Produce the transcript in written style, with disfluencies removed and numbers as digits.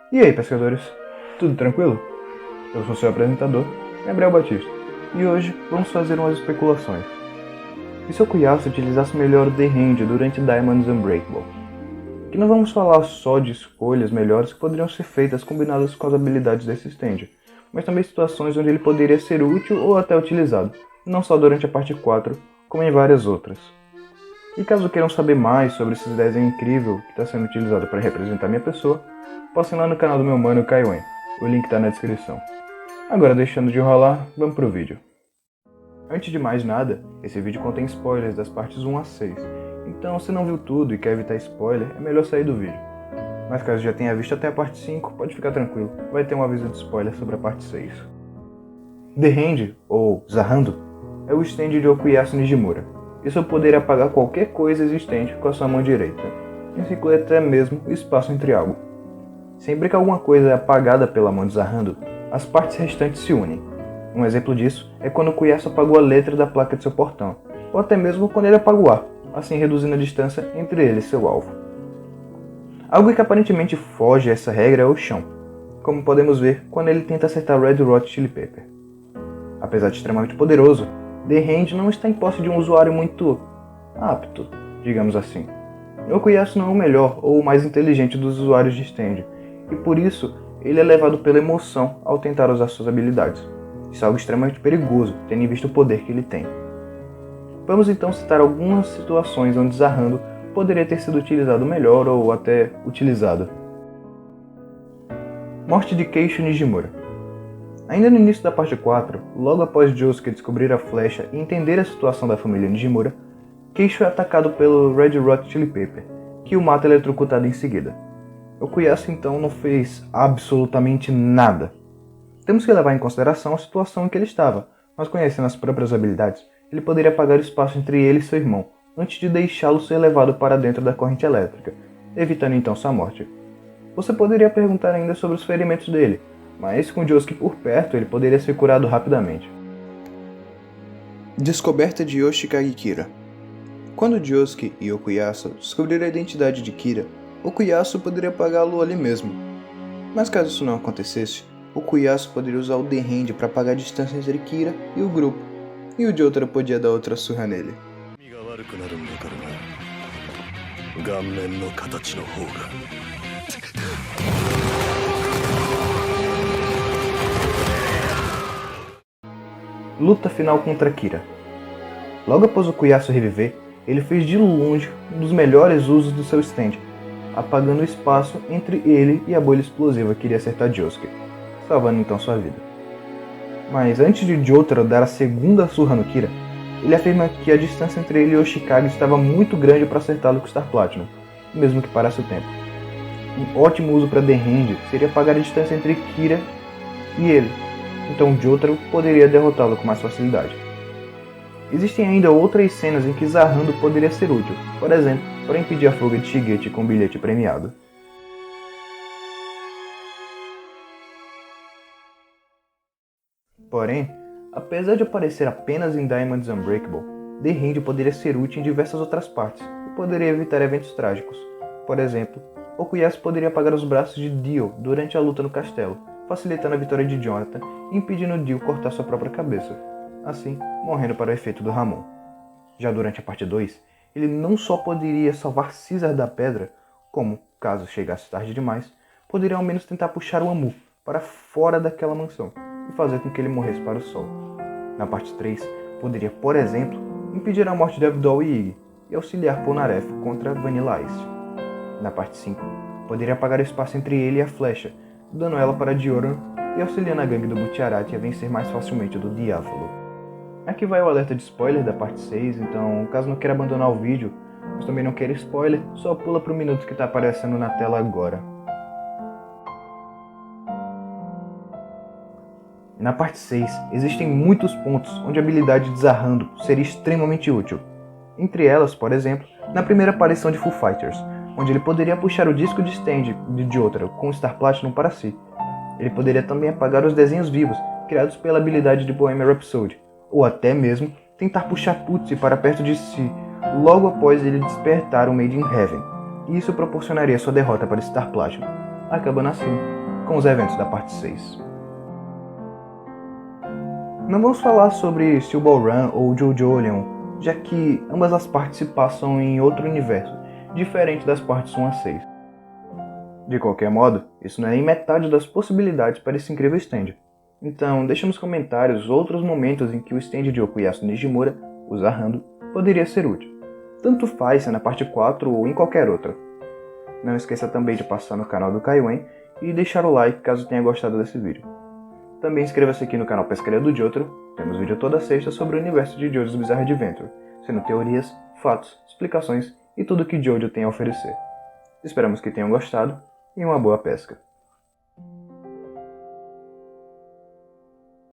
E aí, pescadores? Tudo tranquilo? Eu sou seu apresentador, Gabriel Batista, e hoje vamos fazer umas especulações. E se o Okuyasu utilizasse melhor o The Hand durante Diamonds Unbreakable? Que não vamos falar só de escolhas melhores que poderiam ser feitas combinadas com as habilidades desse stand, mas também situações onde ele poderia ser útil ou até utilizado, não só durante a parte 4, como em várias outras. E caso queiram saber mais sobre esse desenho incrível que está sendo utilizado para representar minha pessoa, passem lá no canal do meu mano Kaiwen, o link está na descrição. Agora, deixando de enrolar, vamos pro vídeo. Antes de mais nada, esse vídeo contém spoilers das partes 1 a 6, então se não viu tudo e quer evitar spoiler, é melhor sair do vídeo. Mas caso já tenha visto até a parte 5, pode ficar tranquilo, vai ter um aviso de spoiler sobre a parte 6. The Hand, ou Zahando, é o stand de Okuyasu Nijimura, e seu poder é apagar qualquer coisa existente com a sua mão direita, incluindo até mesmo o espaço entre algo. Sempre que alguma coisa é apagada pela mão de Zahando, as partes restantes se unem. Um exemplo disso é quando Okuyasu apagou a letra da placa de seu portão, ou até mesmo quando ele apaga o ar, assim reduzindo a distância entre ele e seu alvo. Algo que aparentemente foge a essa regra é o chão, como podemos ver quando ele tenta acertar Red Hot Chili Pepper. Apesar de extremamente poderoso, The Hand não está em posse de um usuário muito apto, digamos assim. Okuyasu não é o melhor ou o mais inteligente dos usuários de stand, e por isso ele é levado pela emoção ao tentar usar suas habilidades. Isso é algo extremamente perigoso, tendo em vista o poder que ele tem. Vamos então citar algumas situações onde Zahando poderia ter sido utilizado melhor ou até utilizado. Morte de Keisho Nijimura. Ainda no início da parte 4, logo após Josuke descobrir a flecha e entender a situação da família Nijimura, Keisho é atacado pelo Red Hot Chili Pepper, que o mata eletrocutado em seguida. Okuyasu então não fez absolutamente nada. Temos que levar em consideração a situação em que ele estava, mas conhecendo as próprias habilidades, ele poderia apagar o espaço entre ele e seu irmão, antes de deixá-lo ser levado para dentro da corrente elétrica, evitando então sua morte. Você poderia perguntar ainda sobre os ferimentos dele, mas com Josuke por perto ele poderia ser curado rapidamente. Descoberta de Yoshikage Kira. Quando Josuke e Okuyasu descobriram a identidade de Kira, Okuyasu poderia apagá-lo ali mesmo. Mas caso isso não acontecesse, Okuyasu poderia usar o The Hand para apagar a distância entre Kira e o grupo, e o Jotaro podia dar outra surra nele. Luta final contra Kira. Logo após Okuyasu reviver, ele fez de longe um dos melhores usos do seu stand, apagando o espaço entre ele e a bolha explosiva que iria acertar Josuke, salvando então sua vida. Mas antes de Jotaro dar a segunda surra no Kira, ele afirma que a distância entre ele e Yoshikage estava muito grande para acertá-lo com Star Platinum, mesmo que parasse o tempo. Um ótimo uso para The Hand seria apagar a distância entre Kira e ele, então Jotaro poderia derrotá-lo com mais facilidade. Existem ainda outras cenas em que Zahando poderia ser útil, por exemplo, para impedir a fuga de Shigeki com bilhete premiado. Porém, apesar de aparecer apenas em Diamonds Unbreakable, The Hand poderia ser útil em diversas outras partes e poderia evitar eventos trágicos. Por exemplo, Okuyasu poderia apagar os braços de Dio durante a luta no castelo, facilitando a vitória de Jonathan e impedindo Dio cortar sua própria cabeça, assim morrendo para o efeito do Ramon. Já durante a parte 2, ele não só poderia salvar Caesar da pedra, como, caso chegasse tarde demais, poderia ao menos tentar puxar o Amu para fora daquela mansão e fazer com que ele morresse para o sol. Na parte 3, poderia, por exemplo, impedir a morte de Abdol e Iggy e auxiliar Polnareff contra Vanilla Ice. Na parte 5, poderia apagar o espaço entre ele e a flecha, dando ela para Dioran e auxiliando a gangue do Butcherati a vencer mais facilmente do Diavolo. Aqui vai o alerta de spoiler da parte 6, então caso não queira abandonar o vídeo, mas também não queira spoiler, só pula pro minuto que está aparecendo na tela agora. Na parte 6, existem muitos pontos onde a habilidade de Zahando seria extremamente útil. Entre elas, por exemplo, na primeira aparição de Foo Fighters, onde ele poderia puxar o disco de stand de Jotaro com Star Platinum para si. Ele poderia também apagar os desenhos vivos criados pela habilidade de Bohemian Rhapsody, ou até mesmo tentar puxar Putzi para perto de si logo após ele despertar o Made in Heaven, e isso proporcionaria sua derrota para Star Platinum, acabando assim com os eventos da parte 6. Não vamos falar sobre Steel Ball Run ou JoJo Leon, já que ambas as partes se passam em outro universo, diferente das partes 1 a 6. De qualquer modo, isso não é nem metade das possibilidades para esse incrível stand. Então, deixe nos comentários outros momentos em que o stand de Okuyasu Nijimura, o Zahando, poderia ser útil. Tanto faz se é na parte 4 ou em qualquer outra. Não esqueça também de passar no canal do Kaiwen e deixar o like caso tenha gostado desse vídeo. Também inscreva-se aqui no canal Pescaria do Jotaro, temos vídeo toda sexta sobre o universo de JoJo's Bizarre Adventure, sendo teorias, fatos, explicações e tudo que JoJo tem a oferecer. Esperamos que tenham gostado e uma boa pesca!